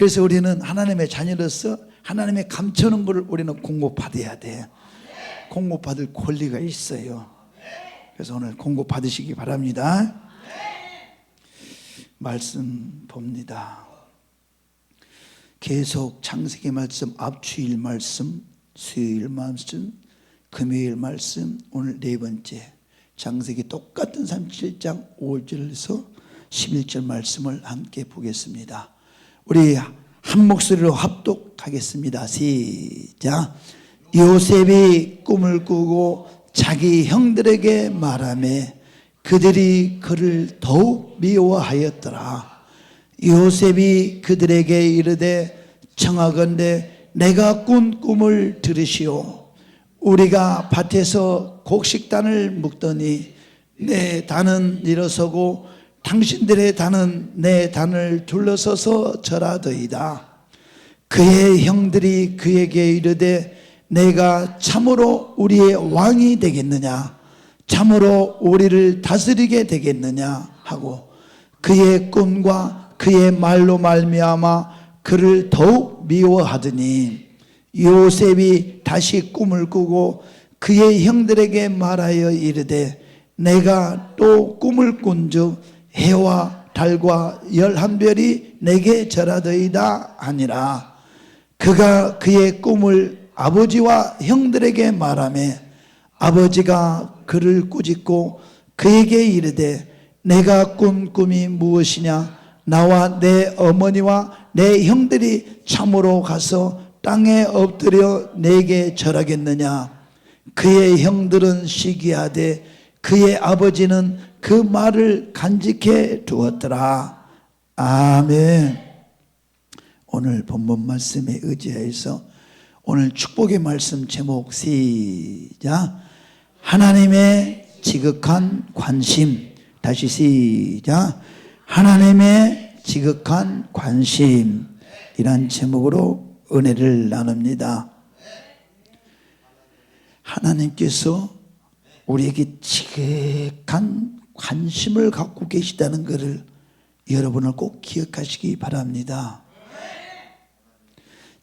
그래서 우리는 하나님의 자녀로서 하나님의 감추는 것을 우리는 공급받아야 돼. 공급받을 권리가 있어요. 그래서 오늘 공급받으시기 바랍니다. 말씀 봅니다. 계속 창세기 말씀, 앞주일 말씀, 수요일 말씀, 금요일 말씀, 오늘 네 번째 창세기 똑같은 37장 5절에서 11절 말씀을 함께 보겠습니다. 우리 한 목소리로 합독하겠습니다. 시작. 요셉이 꿈을 꾸고 자기 형들에게 말하매 그들이 그를 더욱 미워하였더라. 요셉이 그들에게 이르되 청하건대 내가 꾼 꿈을 들으시오. 우리가 밭에서 곡식단을 묶더니 내 단은 일어서고 당신들의 단은 내 단을 둘러서서 절하더이다. 그의 형들이 그에게 이르되 내가 참으로 우리의 왕이 되겠느냐, 참으로 우리를 다스리게 되겠느냐 하고 그의 꿈과 그의 말로 말미암아 그를 더욱 미워하더니 요셉이 다시 꿈을 꾸고 그의 형들에게 말하여 이르되 내가 또 꿈을 꾼즉 해와 달과 11별이 내게 절하더이다 하니라. 그가 그의 꿈을 아버지와 형들에게 말하매 아버지가 그를 꾸짖고 그에게 이르되 내가 꾼 꿈이 무엇이냐, 나와 내 어머니와 내 형들이 참으로 가서 땅에 엎드려 내게 절하겠느냐. 그의 형들은 시기하되 그의 아버지는 그 말을 간직해 두었더라. 아멘. 오늘 본문 말씀에 의지해서 오늘 축복의 말씀 제목 시작. 하나님의 지극한 관심. 다시 시작. 하나님의 지극한 관심. 이란 제목으로 은혜를 나눕니다. 하나님께서 우리에게 지극한 관심을 갖고 계시다는 것을 여러분을 꼭 기억하시기 바랍니다.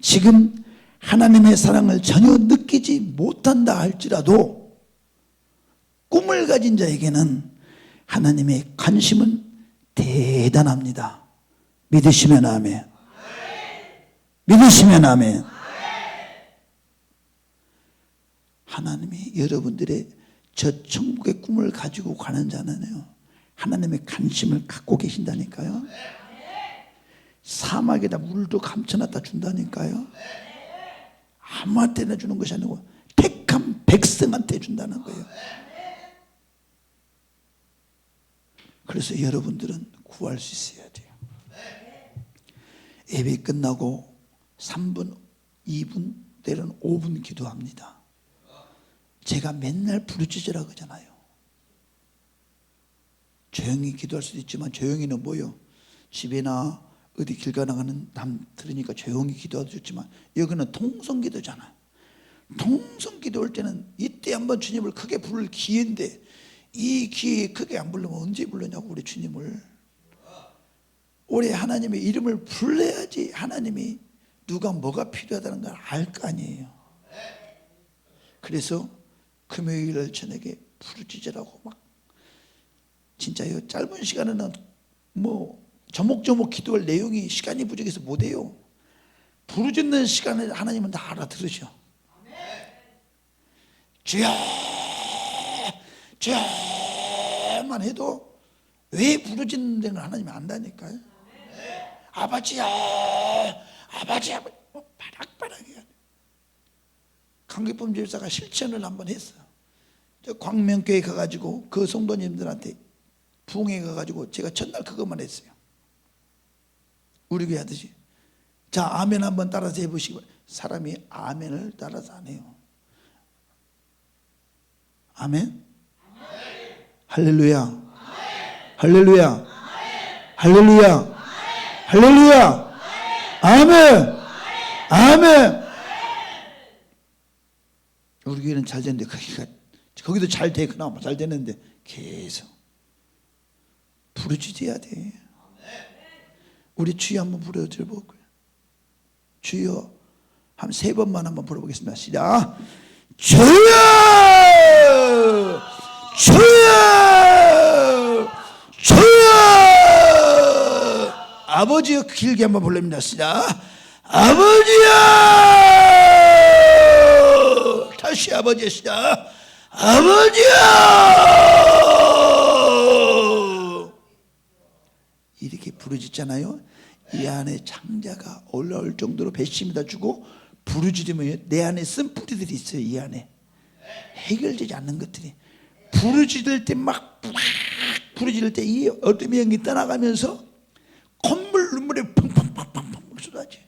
지금 하나님의 사랑을 전혀 느끼지 못한다 할지라도 꿈을 가진 자에게는 하나님의 관심은 대단합니다. 믿으시면 아멘. 믿으시면 아멘. 하나님이 여러분들의 저 천국의 꿈을 가지고 가는 자는요, 하나님의 관심을 갖고 계신다니까요. 사막에다 물도 감춰놨다 준다니까요. 아무한테나 주는 것이 아니고 택한 백성한테 준다는 거예요. 그래서 여러분들은 구할 수 있어야 돼요. 예배 끝나고 3분, 2분, 때로는 5분 기도합니다. 제가 맨날 부르짖으라 그러잖아요. 조용히 기도할 수도 있지만 조용히는 뭐요? 집에나 어디 길 가나가는 남 들으니까 조용히 기도하도 좋지만 여기는 통성기도잖아요. 통성기도 할 때는 이때 한번 주님을 크게 부를 기회인데 이 기회에 크게 안 부르면 언제 부르냐고 우리 주님을. 올해 하나님의 이름을 불러야지 하나님이 누가 뭐가 필요하다는 걸 알 거 아니에요. 그래서 금요일 저녁에 부르짖으라고 막 진짜요. 짧은 시간에는 뭐 조목조목 기도할 내용이 시간이 부족해서 못해요. 부르짖는 시간에 하나님은 다 알아들으셔. 주여 주여만 해도 왜 부르짖는 데는 하나님이 안다니까요. 아버지야 아버지야 바락바락 해야 돼. 강기범 집사가 실천을 한번 했어. 저 광명교회 가가지고 그 성도님들한테 부흥회 가가지고 제가 첫날 그것만 했어요. 우리 교회 하듯이. 자, 아멘 한번 따라서 해보시고. 사람이 아멘을 따라서 안 해요. 아멘? 할렐루야. 할렐루야. 할렐루야. 할렐루야. 아멘. 아멘. 우리 교회는 잘 됐는데 거기도 잘 돼. 그나마 잘 됐는데 계속 부르짖어야 돼. 우리 주여 한번 부르짖어볼까요? 주여 한 3번만 한번 불러보겠습니다. 시작. 주여 주여 주여. 아버지여 길게 한번 불릅니다. 시작. 아버지여. 다시 아버지여. 시작. 아버지여. 이렇게 부르짖잖아요. 이 안에 창자가 올라올 정도로 배심이다 주고 부르짖으면 내 안에 쓴 뿌리들이 있어요. 이 안에 해결되지 않는 것들이 부르짖을 때 막 부르짖을 때 이 어둠의 영이 떠나가면서 콧물 눈물이 펑펑펑펑펑 쏟아져.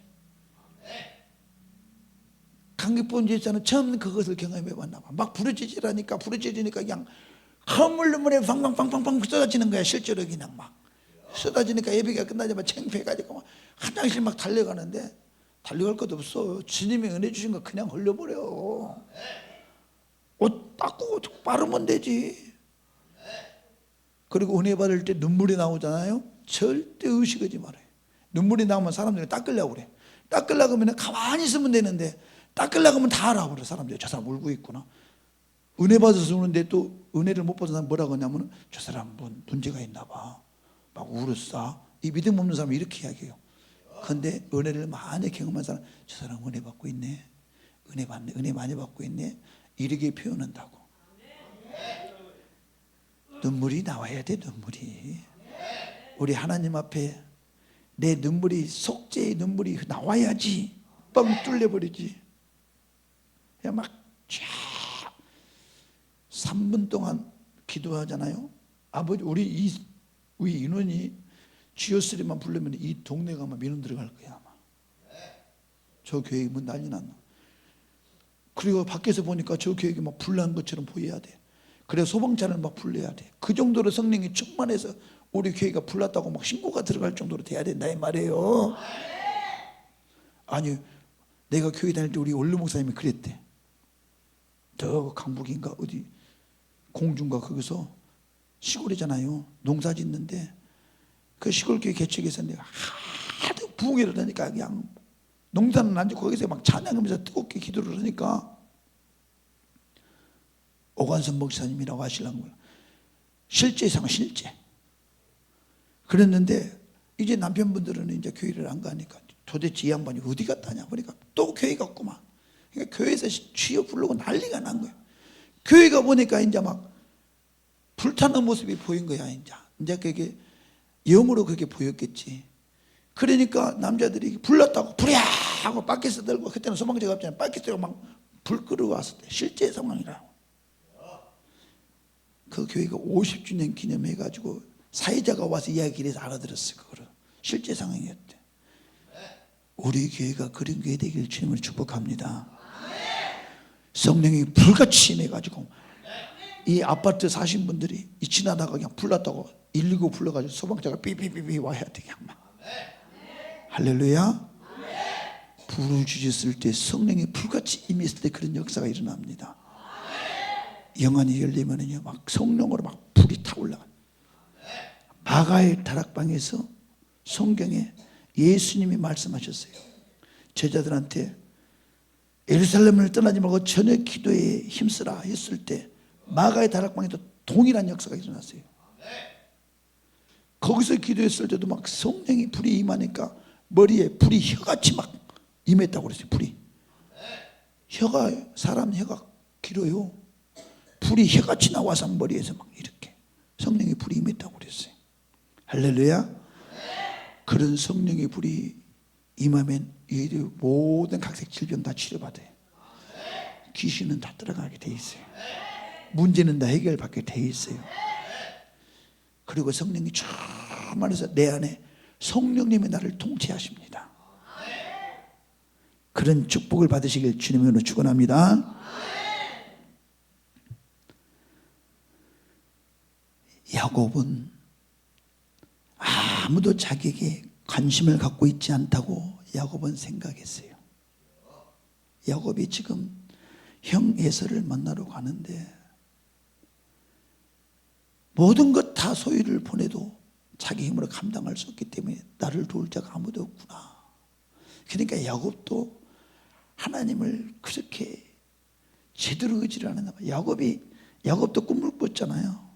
강기본 제자는 처음 그것을 경험해 봤나 봐. 막 부르짖으니까 그냥 콧물 눈물이 팡팡팡팡 쏟아지는 거야. 실제로 그냥 막 쏟아지니까 예배가 끝나자마자 창피해가지고 막 화장실 막 달려가는데 달려갈 것도 없어. 주님이 은혜 주신 거 그냥 흘려버려. 옷 닦고 바르면 되지. 그리고 은혜 받을 때 눈물이 나오잖아요. 절대 의식하지 말아요. 눈물이 나오면 사람들이 닦으려고 그래. 닦으려고 하면 가만히 있으면 되는데 닦으려고 하면 다 알아버려. 사람들이 저 사람 울고 있구나. 은혜 받아서 우는데 또 은혜를 못 받은 사람 뭐라고 하냐면 저 사람 뭐 문제가 있나 봐. 막 울었어. 이 믿음 없는 사람이 이렇게 이야기해요. 그런데 은혜를 많이 경험한 사람, 저 사람 은혜 받고 있네. 은혜 받네. 은혜 많이 받고 있네. 이렇게 표현한다고. 눈물이 나와야 돼. 눈물이. 우리 하나님 앞에 내 눈물이 속죄의 눈물이 나와야지 뻥 뚫려버리지. 그냥 막 쫙 3분 동안 기도하잖아요. 아버지 우리 인원이 주여쓰리만 부르면 이 동네가 아마 민원 들어갈 거야 아마. 저 교회 뭐 난리 났나. 그리고 밖에서 보니까 저 교회가 막 불난 것처럼 보여야 돼. 그래 소방차를 막 불러야 돼. 그 정도로 성령이 충만해서 우리 교회가 불났다고 막 신고가 들어갈 정도로 돼야 된다 이 말이에요. 아니 내가 교회 다닐 때 우리 원로 목사님이 그랬대. 저 강북인가 어디 공주인가 거기서 시골이잖아요. 농사 짓는데 그 시골교회 개척에서 내가 하도 부흥회를 하니까 그냥 농사는 안 짓고 거기서 막 찬양하면서 뜨겁게 기도를 하니까 오관선 목사님이라고 하시려는 거예요. 실제상 실제. 그랬는데 이제 남편분들은 이제 교회를 안 가니까 도대체 이 양반이 어디 갔다냐 보니까 또 교회가 없구만. 그러니까 교회에서 주여 부르고 난리가 난 거예요. 교회가 보니까 이제 막 불타는 모습이 보인 거야. 이제 그게 영으로 그렇게 보였겠지. 그러니까 남자들이 불렀다고 불이야 하고 바켓을 들고, 그때는 소방차가 없잖아요. 바켓 들고 막 불 끌어왔을 때 실제 상황이라고. 그 교회가 50주년 기념해가지고 사회자가 와서 이야기를 해서 알아들었어요. 그거를 실제 상황이었대. 우리 교회가 그런 교회 되길 주님을 축복합니다. 성령이 불같이 임해가지고 이 아파트 사신 분들이 이 지나다가 그냥 불났다고 119 불러가지고 소방차가 삐삐삐삐 와야 돼. 그냥 막. 할렐루야. 부르짖었을 때 성령이 불같이 임했을 때 그런 역사가 일어납니다. 영안이 열리면은요 막 성령으로 막 불이 타올라가. 마가의 다락방에서 성경에 예수님이 말씀하셨어요. 제자들한테 예루살렘을 떠나지 말고 저녁 기도에 힘쓰라 했을 때 마가의 다락방에도 동일한 역사가 일어났어요. 거기서 기도했을 때도 막 성령이 불이 임하니까 머리에 불이 혀같이 막 임했다고 그랬어요. 불이. 혀가 사람 혀가 길어요. 불이 혀같이 나와서 머리에서 막 이렇게 성령의 불이 임했다고 그랬어요. 할렐루야. 그런 성령의 불이 임하면 이 모든 각색 질병 다 치료받아요. 귀신은 다 들어가게 돼 있어요. 문제는 다 해결받게 돼 있어요. 그리고 성령이 충만해서 내 안에 성령님이 나를 통치하십니다. 그런 축복을 받으시길 주님으로 축원합니다. 야곱은 아무도 자기에게 관심을 갖고 있지 않다고 야곱은 생각했어요. 야곱이 지금 형 에서를 만나러 가는데 모든 것 다 소유를 보내도 자기 힘으로 감당할 수 없기 때문에 나를 도울 자가 아무도 없구나. 그러니까 야곱도 하나님을 그렇게 제대로 의지를 하는 거야. 야곱도 꿈을 꿨잖아요.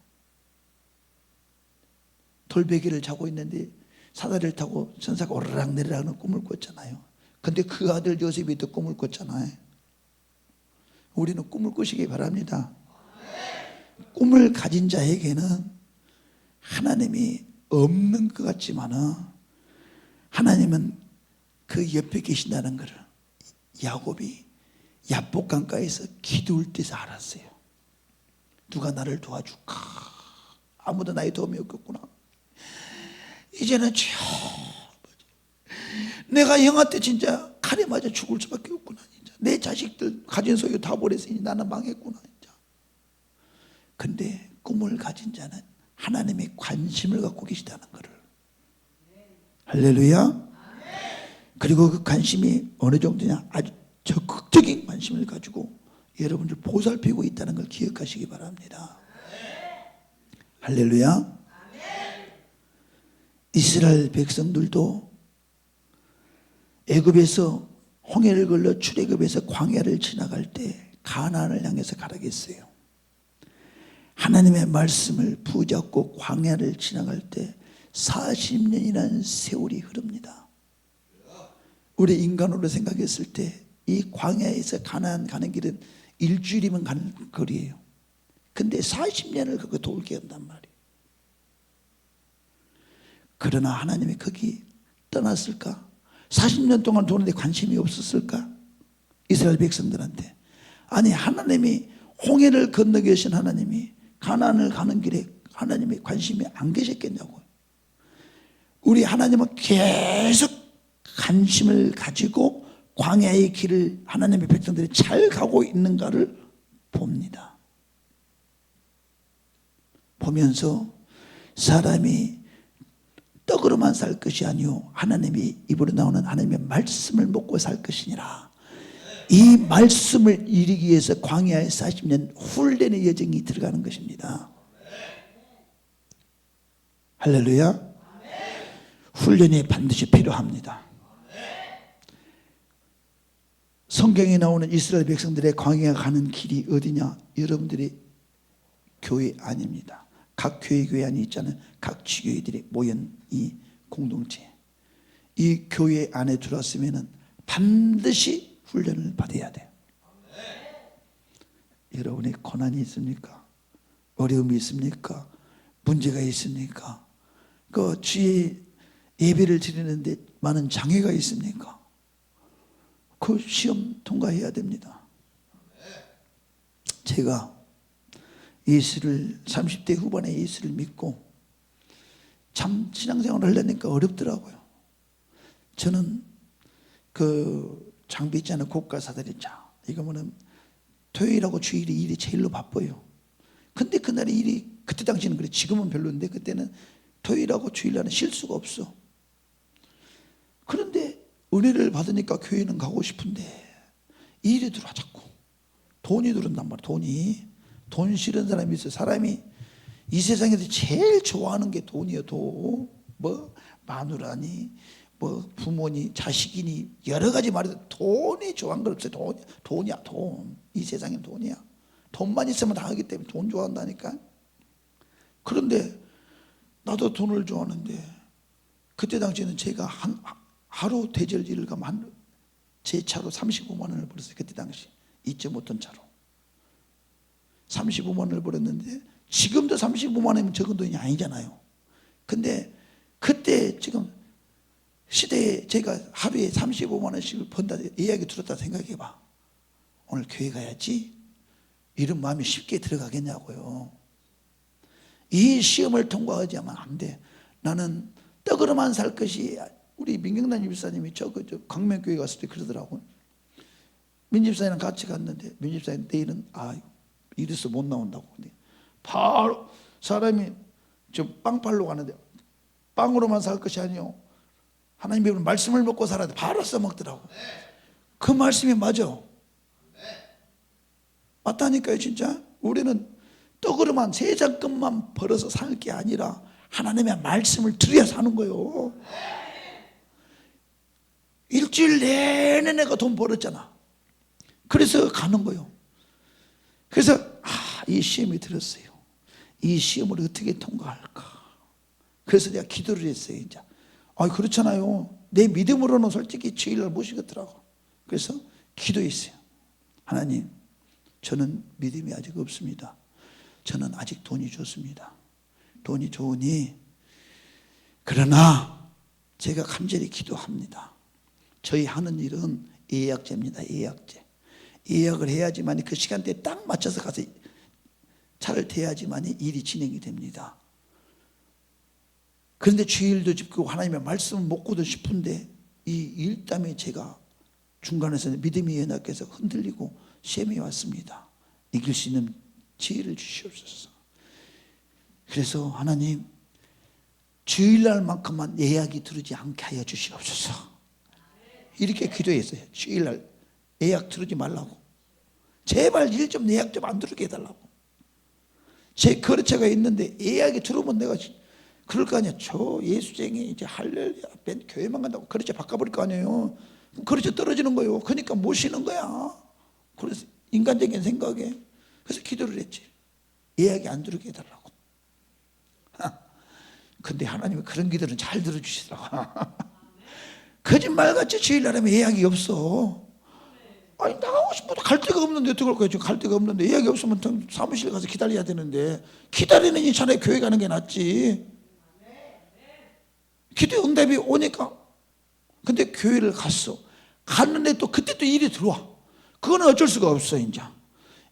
돌베개를 자고 있는데 사다리를 타고 천사가 오르락 내리락 하는 꿈을 꿨잖아요. 근데 그 아들 요셉이 또 꿈을 꿨잖아요. 우리는 꿈을 꾸시기 바랍니다. 꿈을 가진 자에게는 하나님이 없는 것 같지만은 하나님은 그 옆에 계신다는 것을 야곱이 야복강가에서 기도할 때서 알았어요. 누가 나를 도와줄까? 아무도 나의 도움이 없겠구나. 이제는 주여, 내가 형아 때 진짜 칼에 맞아 죽을 수밖에 없구나. 진짜 내 자식들 가진 소유 다 버렸으니 나는 망했구나. 진짜. 근데 꿈을 가진 자는 하나님의 관심을 갖고 계시다는 것을. 할렐루야. 그리고 그 관심이 어느 정도냐, 아주 적극적인 관심을 가지고 여러분들 보살피고 있다는 걸 기억하시기 바랍니다. 할렐루야. 이스라엘 백성들도 애굽에서 홍해를 걸러 출애굽에서 광야를 지나갈 때 가나안을 향해서 가라겠어요. 하나님의 말씀을 붙잡고 광야를 지나갈 때 40년이라는 세월이 흐릅니다. 우리 인간으로 생각했을 때 이 광야에서 가나안 가는 길은 일주일이면 가는 거리예요. 근데 40년을 그거 돌게 한단 말이에요. 그러나 하나님이 거기 떠났을까? 40년 동안 도는데 관심이 없었을까? 이스라엘 백성들한테. 아니, 하나님이 홍해를 건너 계신 하나님이 가나안을 가는 길에 하나님의 관심이 안 계셨겠냐고요. 우리 하나님은 계속 관심을 가지고 광야의 길을 하나님의 백성들이 잘 가고 있는가를 봅니다. 보면서 사람이 떡으로만 살 것이 아니요 하나님이 입으로 나오는 하나님의 말씀을 먹고 살 것이니라. 이 말씀을 이루기 위해서 광야에 40년 훈련의 여정이 들어가는 것입니다. 할렐루야. 훈련이 반드시 필요합니다. 성경에 나오는 이스라엘 백성들의 광야에 가는 길이 어디냐? 여러분들이 교회 아닙니다. 각 교회 안에 있잖아요. 각 지교회들이 모인 이 공동체. 이 교회 안에 들어왔으면 반드시 훈련을 받아야 돼요. 여러분의 고난이 있습니까? 어려움이 있습니까? 문제가 있습니까? 그 주의 예배를 드리는데 많은 장애가 있습니까? 그 시험 통과해야 됩니다. 제가 예수를 30대 후반에 예수를 믿고 참 신앙생활을 하려니까 어렵더라고요. 저는 그 장비 있잖아요. 고가 사다리. 자, 이거는 토요일하고 주일이 일이 제일로 바빠요. 근데 그날의 일이 그때 당시는 그래. 지금은 별로인데 그때는 토요일하고 주일날은 쉴 수가 없어. 그런데 은혜를 받으니까 교회는 가고 싶은데 일이 들어와 자꾸. 돈이 들어온단 말이야. 돈 싫은 사람이 있어요. 사람이 이 세상에서 제일 좋아하는 게 돈이에요. 돈. 뭐 마누라니 뭐 부모니 자식이니 여러 가지 말해도 돈이 좋아하는 거 없어요. 돈이야 돈. 이 세상엔 돈이야. 돈만 있으면 다 하기 때문에 돈 좋아한다니까. 그런데 나도 돈을 좋아하는데 그때 당시에는 제가 하루 대절 일을 가면 제 차로 35만 원을 벌었어요. 그때 당시 2.5톤 차로 35만 원을 벌었는데 지금도 35만 원이면 적은 돈이 아니잖아요. 근데 그때 지금 시대에 제가 하루에 35만 원씩을 번다 이야기 들었다 생각해봐. 오늘 교회 가야지 이런 마음이 쉽게 들어가겠냐고요. 이 시험을 통과하지 않으면 안 돼. 나는 떡으로만 살 것이. 우리 민경단 집사님이 저 광명교회 갔을 때 그러더라고요. 민집사님이랑 같이 갔는데 민집사님 내일은 이래서 못 나온다고. 근데 바로 사람이 저 빵팔로 가는데 빵으로만 살 것이 아니요 하나님의 말씀을 먹고 살아야 돼. 바로 써먹더라고. 그 말씀이 맞아. 맞다니까요. 진짜 우리는 떡으로만 세상것만 벌어서 살 게 아니라 하나님의 말씀을 들여야 사는 거예요. 일주일 내내 내가 돈 벌었잖아. 그래서 가는 거예요. 그래서 이 시험이 들었어요. 이 시험을 어떻게 통과할까. 그래서 내가 기도를 했어요. 이제 그렇잖아요. 내 믿음으로는 솔직히 주일날 못 쉬겠더라고. 그래서 기도했어요. 하나님, 저는 믿음이 아직 없습니다. 저는 아직 돈이 좋습니다. 돈이 좋으니, 그러나 제가 간절히 기도합니다. 저희 하는 일은 예약제입니다. 예약제. 예약을 해야지만 그 시간대에 딱 맞춰서 가서 차를 대야지만 일이 진행이 됩니다. 그런데 주일도 지키고 하나님의 말씀을 먹고도 싶은데 이 일 때문에 제가 중간에서 믿음이 연약해서 흔들리고 시험이 왔습니다. 이길 수 있는 지혜를 주시옵소서. 그래서 하나님, 주일날만큼만 예약이 들어오지 않게 하여 주시옵소서. 이렇게 기도했어요. 주일날 예약 들어오지 말라고. 제발 일 좀 예약 좀 안 들어오게 해달라고. 제 거래처가 있는데 예약이 들어오면 내가 그럴 거 아니야. 저 예수쟁이 이제 할렐루야 교회만 간다고 거래처 바꿔버릴 거 아니에요. 거래처 떨어지는 거예요. 그러니까 못 쉬는 거야. 그래서 인간적인 생각에 그래서 기도를 했지. 예약이 안 들어오게 해달라고. 근데 하나님이 그런 기도는 잘 들어주시더라고. 거짓말같이 주일날 하면 예약이 없어. 나가고 싶어도 갈 데가 없는데 어떻게 할 거야. 지금 갈 데가 없는데 예약이 없으면 사무실 가서 기다려야 되는데, 기다리는 이 차라리 교회 가는 게 낫지. 기도 응답이 오니까. 근데 교회를 갔어. 갔는데 또 그때 또 일이 들어와. 그거는 어쩔 수가 없어. 이제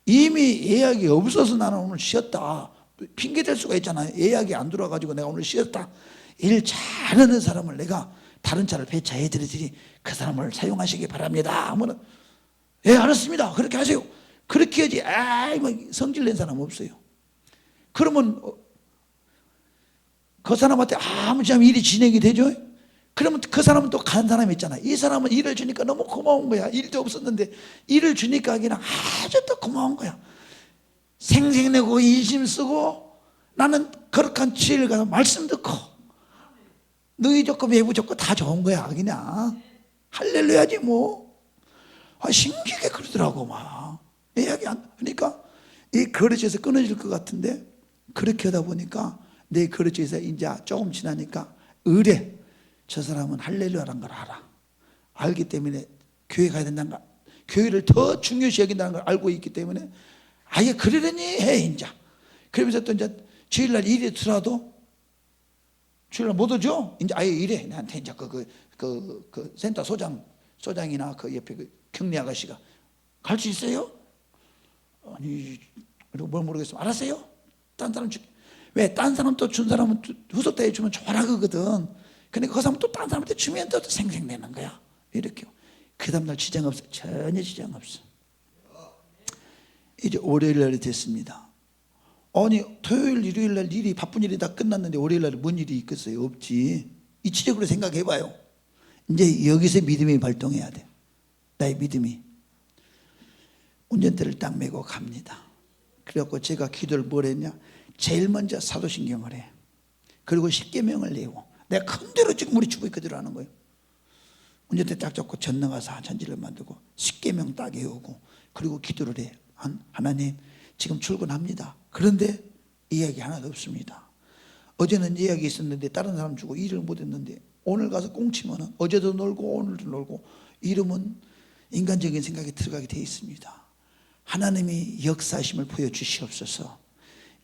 이미 예약이 없어서 나는 오늘 쉬었다. 핑계 댈 수가 있잖아요. 예약이 안 들어와가지고 내가 오늘 쉬었다. 일 잘하는 사람을 내가 다른 차를 배차해 드리더니 그 사람을 사용하시기 바랍니다 하면은, 예, 알았습니다. 그렇게 하세요. 그렇게 해야지. 성질 낸 사람 없어요. 그러면 그 사람한테 아무튼 일이 진행이 되죠. 그러면 그 사람은 또 간 사람이 있잖아. 이 사람은 일을 주니까 너무 고마운 거야. 일도 없었는데 일을 주니까 그냥 아주 또 고마운 거야. 생색내고 인심 쓰고, 나는 거룩한 주일 가서 말씀 듣고 너희 좋고 외부 좋고 다 좋은 거야. 그냥 할렐루야지 뭐. 신기하게 그러더라고. 막 예약이 안, 그러니까 이 거래처에서 끊어질 것 같은데, 그렇게 하다 보니까 내 거래처에서 이제 조금 지나니까 의뢰, 저 사람은 할렐루야라는 걸 알기 때문에 교회 가야 된다는 걸, 교회를 더 중요시 여긴다는 걸 알고 있기 때문에 아예 그러려니 해. 이제 그러면서 또 이제 주일날 일이 들어도 주일날 못 오죠. 이제 아예 이래. 나한테 이제 그 센터 소장이나 그 옆에 그 경리 아가씨가 갈 수 있어요? 아니, 뭘 모르겠어. 알았어요? 딴 사람 줄게. 왜? 딴 사람 또 준 사람은 후속 때 주면 좋아라 그거든. 근데 그 사람 또 딴 사람한테 주면 또 생생내는 거야. 이렇게. 그 다음날 지장 없어. 전혀 지장 없어. 이제 월요일 날이 됐습니다. 아니, 토요일, 일요일 날 일이 바쁜 일이 다 끝났는데 월요일 날에 뭔 일이 있겠어요? 없지. 이치적으로 생각해봐요. 이제 여기서 믿음이 발동해야 돼. 나의 믿음이. 운전대를 딱 메고 갑니다. 그래갖고 제가 기도를 뭘 했냐? 제일 먼저 사도신경을 해. 그리고 십계명을 내고, 내가 큰 대로 지금 우리 주부에 그대로 하는 거예요. 운전대 딱 잡고 전능하사 전지를 만들고 십계명 딱 외우고, 그리고 기도를 해. 하나님, 지금 출근합니다. 그런데 예약이 하나도 없습니다. 어제는 예약이 있었는데 다른 사람 주고 일을 못했는데, 오늘 가서 꽁치면 어제도 놀고 오늘도 놀고 이러면 인간적인 생각이 들어가게 돼 있습니다. 하나님이 역사하심을 보여주시옵소서.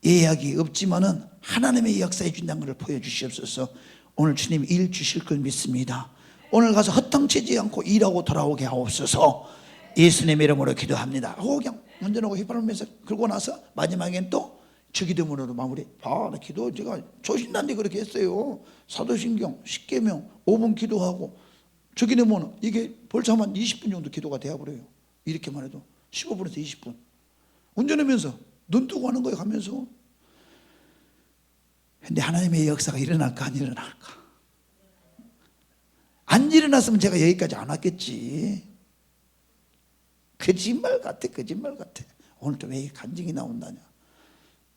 예약이 없지만은 하나님의 역사해 준다는 것을 보여주시옵소서. 오늘 주님 일 주실 걸 믿습니다. 오늘 가서 헛탕치지 않고 일하고 돌아오게 하옵소서. 예수님의 이름으로 기도합니다. 그냥 운전하고 휘발하면서 그러고 나서 마지막엔 또 주기도문으로 마무리. 기도 제가 조신단데 그렇게 했어요. 사도신경, 십계명, 5분 기도하고 주기도문. 이게 벌써 한 20분 정도 기도가 되어버려요. 이렇게만 해도 15분에서 20분. 운전하면서 눈 뜨고 하는 거예요. 가면서. 근데 하나님의 역사가 일어날까 안 일어날까? 안 일어났으면 제가 여기까지 안 왔겠지. 거짓말 같아. 오늘 또 왜 간증이 나온다냐.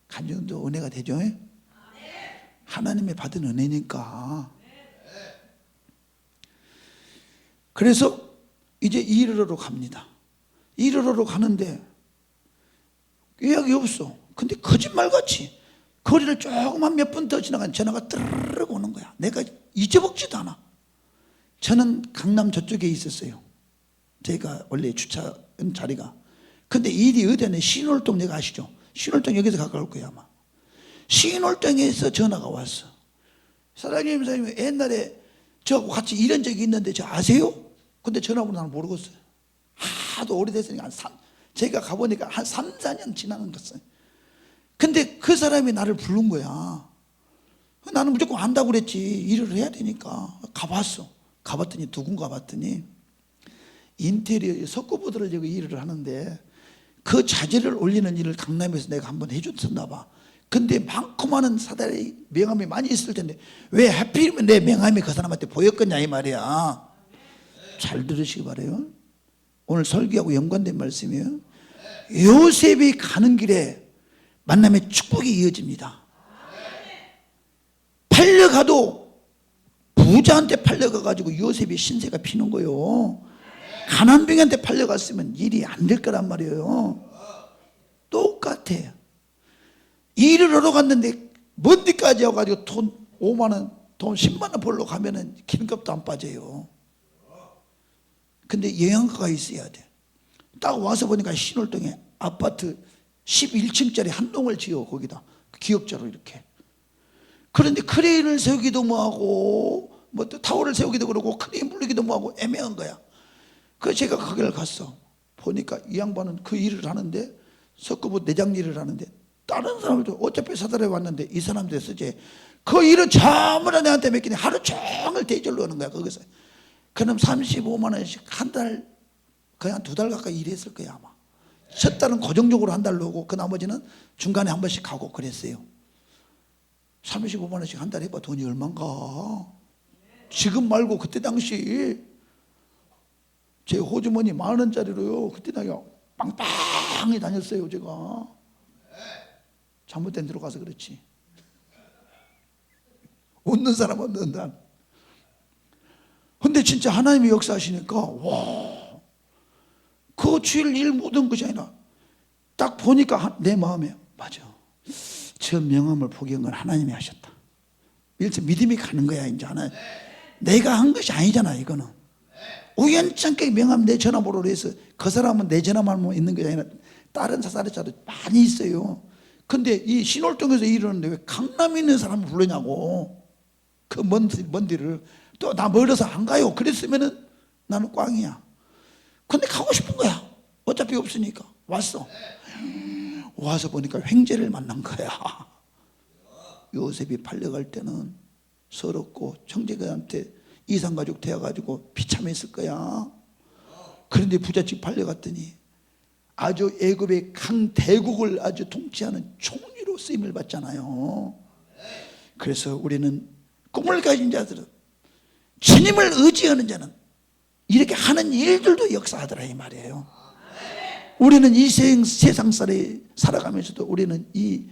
간증도 은혜가 되죠. 하나님의 받은 은혜니까. 그래서 이제 일하러 갑니다. 일하러 가는데 예약이 없어. 근데 거짓말같이 거리를 조금만 몇 분 더 지나간 전화가 뜨르르 오는 거야. 내가 잊어먹지도 않아. 저는 강남 저쪽에 있었어요. 제가 원래 주차한 자리가. 근데 일이 어디였냐, 신월동, 내가 아시죠? 신월동 여기서 가까울 거야 아마. 신월동에서 전화가 왔어. 사장님 옛날에 저하고 같이 일한 적이 있는데 저 아세요? 근데 전화번호 나는 모르겠어요. 하도 오래됐으니까 제가 가보니까 한 3, 4년 지나는 거였어요. 근데 그 사람이 나를 부른 거야. 나는 무조건 안다고 그랬지. 일을 해야 되니까. 가봤어. 가봤더니 두군 가봤더니 인테리어 석고보드를 여기 일을 하는데 그 자재를 올리는 일을 강남에서 내가 한번 해줬었나 봐. 근데 많고 많은 사다리 명함이 많이 있을 텐데 왜 하필이면 내 명함이 그 사람한테 보였겠냐 이 말이야. 잘 들으시기 바라요. 오늘 설교하고 연관된 말씀이에요. 요셉이 가는 길에 만남의 축복이 이어집니다. 팔려가도 부자한테 팔려가가지고 요셉이 신세가 피는 거예요. 가난병한테 팔려갔으면 일이 안 될 거란 말이에요. 똑같아. 일을 하러 갔는데 먼 데까지 와가지고 돈 5만 원, 돈 10만 원 벌러 가면은 기름값도 안 빠져요. 근데 영양가가 있어야 돼. 딱 와서 보니까 신월동에 아파트 11층짜리 한 동을 지어 거기다 기역자로 이렇게. 그런데 크레인을 세우기도 뭐하고 뭐 또 타워를 세우기도 그러고 크레인 불리기도 뭐하고 애매한 거야. 그래서 제가 거기를 갔어. 보니까 이 양반은 그 일을 하는데 석고보 내장 일을 하는데 다른 사람들도 어차피 사달에 왔는데 이 사람들 쓰지 그 일은 전부 다 내한테 맡기니 하루 종일 대절로 하는 거야. 거기서 그럼 35만 원씩 한 달 거의 한 2달 가까이 일했을 거야 아마. 첫 달은 고정적으로 한 달로 오고 그 나머지는 중간에 한 번씩 가고 그랬어요. 35만 원씩 한 달 해봐 돈이 얼만가. 지금 말고 그때 당시 제 호주머니 10,000원짜리로요 그때 당시 빵빵히 다녔어요. 제가 잘못된 데로 가서 그렇지. 웃는 사람 없는다. 근데 진짜 하나님이 역사하시니까 와, 그 주일 일 모든 것이 아니라 딱 보니까 내 마음에 맞아. 저 명함을 포기한 건 하나님이 하셨다. 이래서 믿음이 가는 거야. 이제 하나 내가 한 것이 아니잖아. 이거는 우연찮게 명함 내 전화번호로 해서 그 사람은 내 전화만 있는 게 아니라 다른 사사리자도 많이 있어요. 근데 이 신월동에서 일하는데 왜 강남에 있는 사람을 부르냐고. 그 먼 데를 또 나 멀어서 안 가요. 그랬으면은 나는 꽝이야. 근데 가고 싶은 거야. 어차피 없으니까 왔어. 와서 보니까 횡재를 만난 거야. 요셉이 팔려갈 때는 서럽고 형제들한테 이산가족 되어가지고 비참했을 거야. 그런데 부잣집 팔려갔더니 아주 애굽의 강대국을 아주 통치하는 총리로 쓰임을 받잖아요. 그래서 우리는 꿈을 가진 자들은 주님을 의지하는 자는 이렇게 하는 일들도 역사하더라 이 말이에요. 우리는 이 세상살이 살아가면서도 우리는 이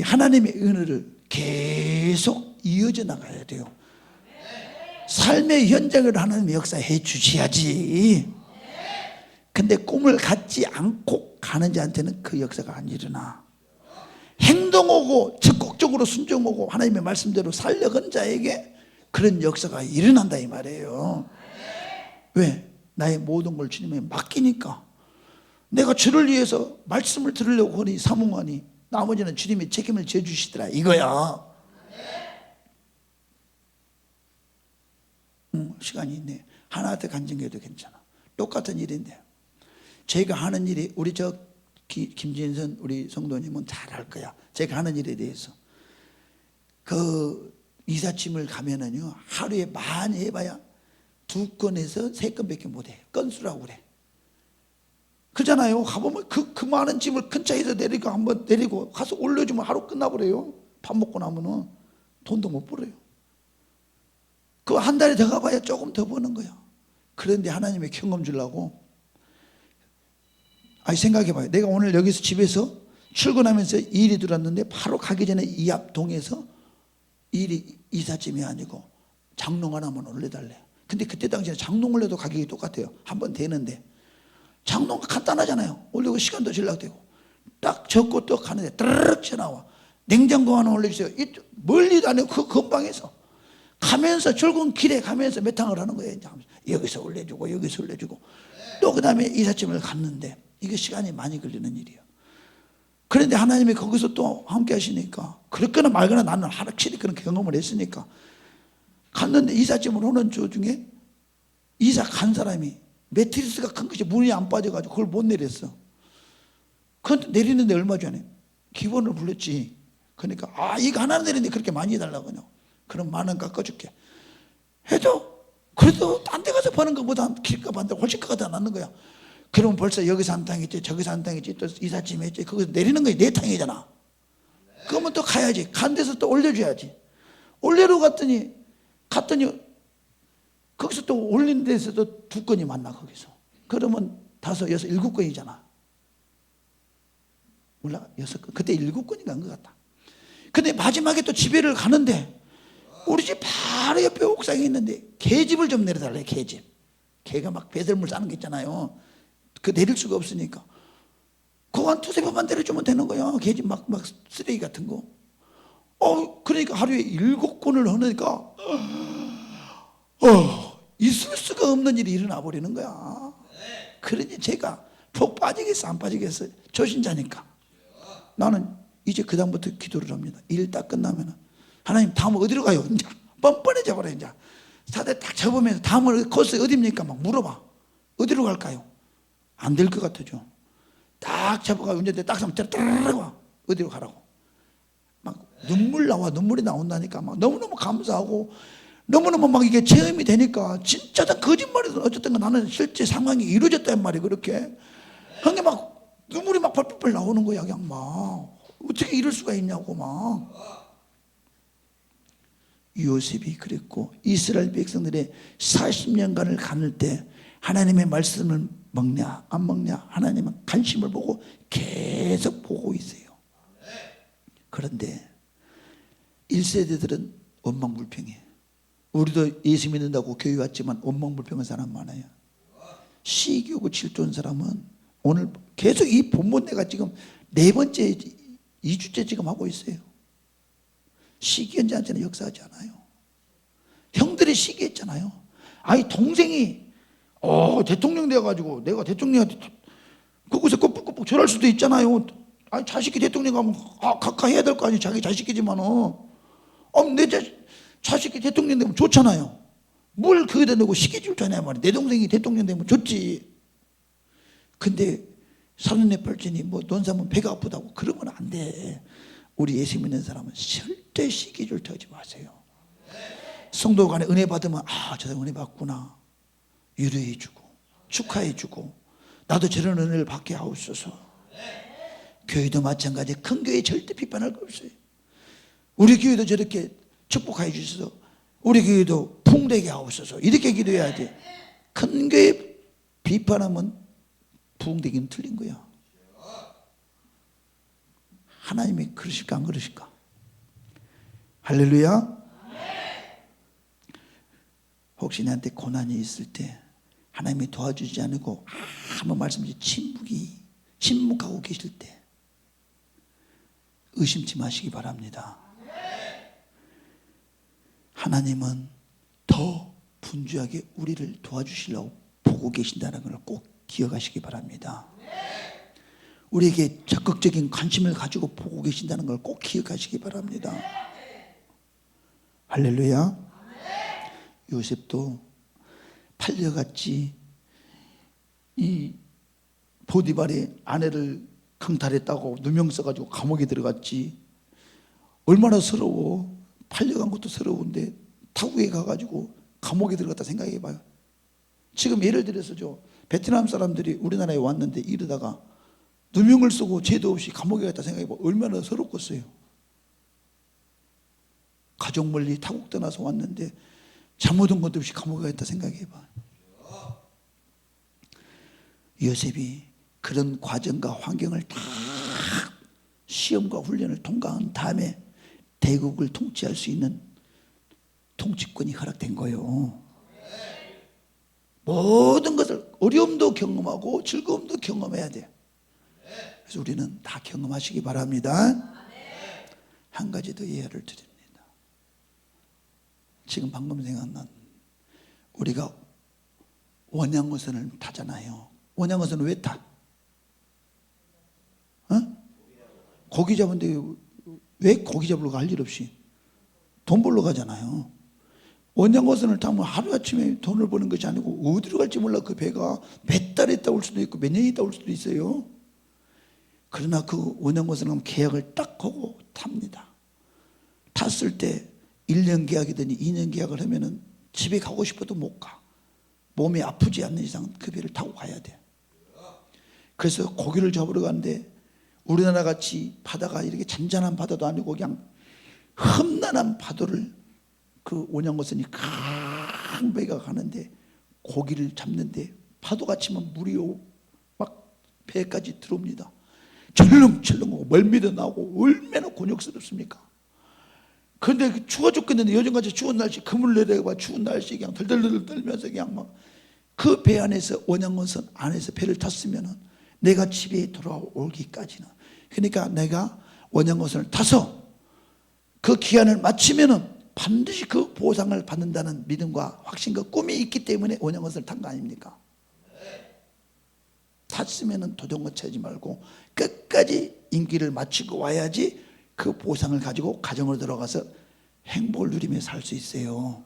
하나님의 은혜를 계속 이어져 나가야 돼요. 삶의 현장을 하나님의 역사해 주셔야지. 근데 꿈을 갖지 않고 가는 자한테는 그 역사가 안 일어나. 행동하고 적극적으로 순종하고 하나님의 말씀대로 살려간 자에게 그런 역사가 일어난다 이 말이에요. 왜? 나의 모든 걸 주님에 맡기니까. 내가 주를 위해서 말씀을 들으려고 하니 사모하니 나머지는 주님이 책임을 져주시더라 이거야. 시간이 있네. 하나한테 간증해도 괜찮아. 똑같은 일인데 제가 하는 일이 우리 김진선 우리 성도님은 잘 알 거야. 제가 하는 일에 대해서 그 이삿짐을 가면은요 하루에 많이 해봐야 2건에서 3건밖에 못해. 건수라고 그래. 그잖아요. 가보면 그 많은 짐을 큰 차에서 내리고 한번 내리고 가서 올려주면 하루 끝나버려요. 밥 먹고 나면은 돈도 못 벌어요. 그 한 달에 더 가봐야 조금 더 버는 거야. 그런데 하나님의 경험 주려고. 아니 생각해봐요. 내가 오늘 여기서 집에서 출근하면서 일이 들어왔는데 바로 가기 전에 이 앞 동에서 일이 이삿짐이 아니고 장롱 하나만 올려달래. 근데 그때 당시에 장롱 올려도 가격이 똑같아요. 한 번 되는데 장롱 간단하잖아요. 올리고 시간도 절약되고 딱 접고 또 가는데 따르륵 튀어나와. 냉장고 하나 올려주세요. 멀리도 아니고 그 근방에서 가면서 즐거운 길에 가면서 매탕을 하는 거예요. 여기서 올려주고 여기서 올려주고 또 그 다음에 이삿짐을 갔는데 이게 시간이 많이 걸리는 일이에요. 그런데 하나님이 거기서 또 함께 하시니까 그렇거나 말거나 나는 확실히 그런 경험을 했으니까 갔는데 이삿짐을 오는 도중에 이사 간 사람이 매트리스가 큰 것이 문이 안 빠져가지고 그걸 못 내렸어. 그건 내리는데 얼마 전에 기본을 불렀지. 그러니까 이거 하나 내리는데 그렇게 많이 해달라고 하냐고. 그럼 10,000원 깎아줄게 해도 그래도 딴 데 가서 버는 것보다 길값 한 대 훨씬 깎아다 낫는 거야. 그러면 벌써 여기서 한 탕 있지 저기서 한 탕 있지 또 이삿짐 했지 거기서 내리는 거야. 4탕이잖아. 그러면 또 가야지. 간 데서 또 올려줘야지. 올려러 갔더니 거기서 또 올리는 데서도 2건이 만나. 거기서 그러면 5, 6, 7건이잖아. 몰라 6건 그때 7건인가 한 것 같다. 근데 마지막에 또 집에를 가는데 우리 집 바로 옆에 옥상에 있는데 개집을 좀 내려달래. 개집. 개가 막 배설물 싸는 게 있잖아요. 그 내릴 수가 없으니까 그거 한 2-3번만 내려주면 되는 거야. 개집 막 쓰레기 같은 거. 그러니까 하루에 7건을 하니까 있을 수가 없는 일이 일어나 버리는 거야. 그러니 제가 푹 빠지겠어 안 빠지겠어. 조신자니까 나는 이제 그 다음부터 기도를 합니다. 일 딱 끝나면 하나님 다음 어디로 가요? 이제 뻔뻔해져 버려. 이제 사대 딱 접으면서 다음은 코스 어디입니까? 막 물어봐. 어디로 갈까요? 안 될 것 같아죠. 딱 잡아가 운전대 딱 잡으면 따르르 와. 어디로 가라고. 막 눈물이 나온다니까. 막 너무너무 감사하고 너무너무 막 이게 체험이 되니까 진짜 다 거짓말이든 어쨌든 나는 실제 상황이 이루어졌단 말이에요. 그렇게 그게 막 눈물이 막 펄펄 나오는 거야. 그냥 막 어떻게 이럴 수가 있냐고 막. 요셉이 그랬고 이스라엘 백성들의 40년간을 가눌 때 하나님의 말씀을 먹냐 안 먹냐 하나님은 관심을 보고 계속 보고 있어요. 그런데 1세대들은 원망불평해. 우리도 예수 믿는다고 교회 왔지만 원망불평한 사람 많아요. 시기하고 질투한 사람은 오늘 계속 이 본문 내가 지금 4번째 2주째 지금 하고 있어요. 시기한자한테는 역사하지 않아요. 형들이 시기했잖아요. 아니 동생이 대통령 돼가지고 내가 대통령한테 거기서 꼬북꼬북 절할 수도 있잖아요. 아니 자식이 대통령 가면 각하 해야 될 거 아니에요. 자기 자식이지만은 내 자식이 대통령 되면 좋잖아요. 뭘 거기다 내고 시기 질투하냐 말이야. 내 동생이 대통령 되면 좋지. 근데 사돈네 팔촌이 돈 사면 배가 아프다고 그러면 안 돼. 우리 예수 믿는 사람은 절대 시기 질투하지 마세요. 성도 간에 은혜 받으면 저 사람 은혜 받구나 위로해주고 축하해주고 나도 저런 은혜를 받게 하옵소서. 교회도 마찬가지. 큰 교회 절대 비판할 거 없어요. 우리 교회도 저렇게 축복해 주셔서 우리 교회도 풍되게 하옵소서 이렇게 기도해야 돼. 큰 교회 비판하면 부흥되기는 틀린 거야. 하나님이 그러실까 안 그러실까? 할렐루야. 혹시 나한테 고난이 있을 때 하나님이 도와주지 않고 아무 말씀 없이 침묵하고 계실 때 의심치 마시기 바랍니다. 하나님은 더 분주하게 우리를 도와주시려고 보고 계신다는 걸 꼭 기억하시기 바랍니다. 우리에게 적극적인 관심을 가지고 보고 계신다는 걸 꼭 기억하시기 바랍니다. 할렐루야. 요셉도 팔려갔지. 이 보디발의 아내를 강탈했다고 누명 써가지고 감옥에 들어갔지. 얼마나 서러워. 팔려간 것도 서러운데 타국에 가가지고 감옥에 들어갔다 생각해봐요. 지금 예를 들어서 베트남 사람들이 우리나라에 왔는데 이러다가 누명을 쓰고 죄도 없이 감옥에 갔다 생각해봐. 얼마나 서럽겠어요. 가족 멀리 타국 떠나서 왔는데 잘못한 것도 없이 감옥에 갔다 생각해봐. 요셉이 그런 과정과 환경을 다 시험과 훈련을 통과한 다음에 대국을 통치할 수 있는 통치권이 허락된 거예요. 모든 것을 어려움도 경험하고 즐거움도 경험해야 돼요. 그래서 우리는 다 경험하시기 바랍니다. 한 가지 더 예를 드립니다. 지금 방금 생각난, 우리가 원양어선을 타잖아요. 원양어선은 왜 타? 고기 잡은데 왜 고기 잡으러 갈 일 없이 돈 벌러 가잖아요. 원양어선을 타면 하루아침에 돈을 버는 것이 아니고 어디로 갈지 몰라. 그 배가 몇 달 있다 올 수도 있고 몇 년 있다 올 수도 있어요. 그러나 그 원양어선은 계약을 딱 하고 탑니다. 탔을 때 1년 계약이더니 2년 계약을 하면은 집에 가고 싶어도 못 가. 몸이 아프지 않는 이상 그 배를 타고 가야 돼. 그래서 고기를 잡으러 가는데 우리나라 같이 바다가 이렇게 잔잔한 바다도 아니고 그냥 험난한 파도를 그 원양어선이 큰 배가 가는데 고기를 잡는데 파도가 치면 물이 막 배까지 들어옵니다. 철렁철렁하고 멀미도 나고 얼마나 곤욕스럽습니까? 그런데 추워 죽겠는데 요즘같이 추운 날씨, 그물 내려가 추운 날씨 그냥 덜덜덜 떨면서 그냥 막 그 배 안에서 원양어선 안에서 배를 탔으면은 내가 집에 돌아오기까지는, 그러니까 내가 원양어선을 타서 그 기한을 마치면은 반드시 그 보상을 받는다는 믿음과 확신과 꿈이 있기 때문에 원양어선을 탄 거 아닙니까? 탔으면은 도전거 채지 말고 끝까지 임기를 마치고 와야지 그 보상을 가지고 가정으로 들어가서 행복을 누리며 살 수 있어요.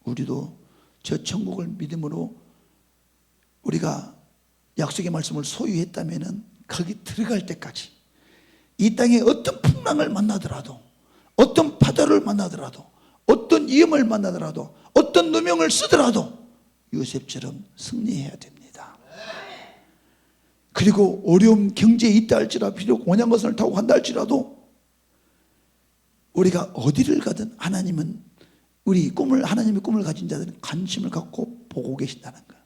우리도 저 천국을 믿음으로 우리가 약속의 말씀을 소유했다면은 거기 들어갈 때까지 이 땅에 어떤 풍랑을 만나더라도, 어떤 바다를 만나더라도, 어떤 위험을 만나더라도, 어떤 누명을 쓰더라도 요셉처럼 승리해야 됩니다. 그리고 어려움 경제에 있다 할지라도, 비록 원양어선을 타고 간다 할지라도 우리가 어디를 가든 하나님은 하나님의 꿈을 가진 자들은 관심을 갖고 보고 계신다는 거예요.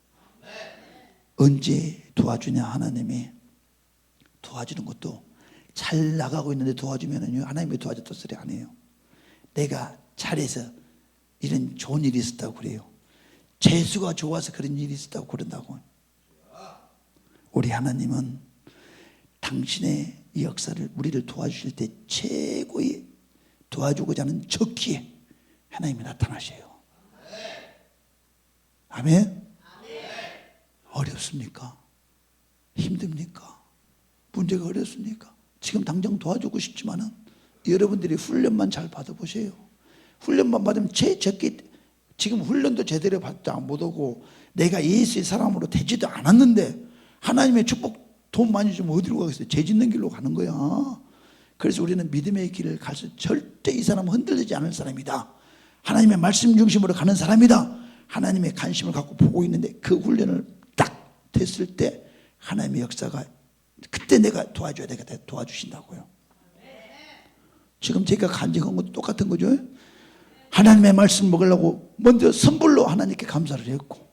언제 도와주냐? 하나님이 도와주는 것도 잘 나가고 있는데 도와주면은요, 하나님이 도와줬다 소리 안 해요. 내가 잘해서 이런 좋은 일이 있었다고 그래요. 재수가 좋아서 그런 일이 있었다고 그런다고. 우리 하나님은 당신의 이 역사를, 우리를 도와주실 때 최고의 도와주고자 하는 적기에 하나님이 나타나셔요. 아멘? 어렵습니까? 힘듭니까? 문제가 어렵습니까? 지금 당장 도와주고 싶지만은 여러분들이 훈련만 잘 받아보세요. 훈련만 받으면 적기, 지금 훈련도 제대로 받지 못하고 내가 예수의 사람으로 되지도 않았는데 하나님의 축복 돈 많이 주면 어디로 가겠어요? 죄 짓는 길로 가는 거야. 그래서 우리는 믿음의 길을 가서 절대 이 사람은 흔들리지 않을 사람이다. 하나님의 말씀 중심으로 가는 사람이다. 하나님의 관심을 갖고 보고 있는데 그 훈련을 딱 됐을 때 하나님의 역사가, 그때 내가 도와줘야 내가 도와주신다고요. 지금 제가 간증한 것도 똑같은 거죠. 하나님의 말씀 먹으려고 먼저 선불로 하나님께 감사를 했고,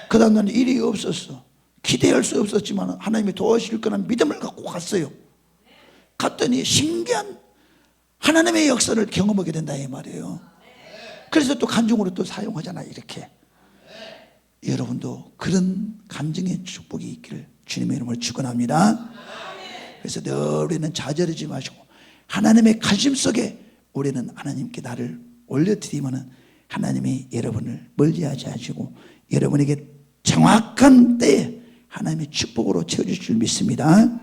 그 다음 날 일이 없었어. 기대할 수 없었지만 하나님이 도와주실 거라는 믿음을 갖고 갔어요. 갔더니 신기한 하나님의 역사를 경험하게 된다 이 말이에요. 그래서 또 간증으로 또 사용하잖아요. 이렇게 여러분도 그런 간증의 축복이 있기를 주님의 이름으로 축원합니다. 그래서 늘 우리는 좌절하지 마시고 하나님의 관심 속에 우리는 하나님께 나를 올려드리면은 하나님이 여러분을 멀리하지 않으시고 여러분에게 정확한 때에 하나님의 축복으로 채워주실 줄 믿습니다.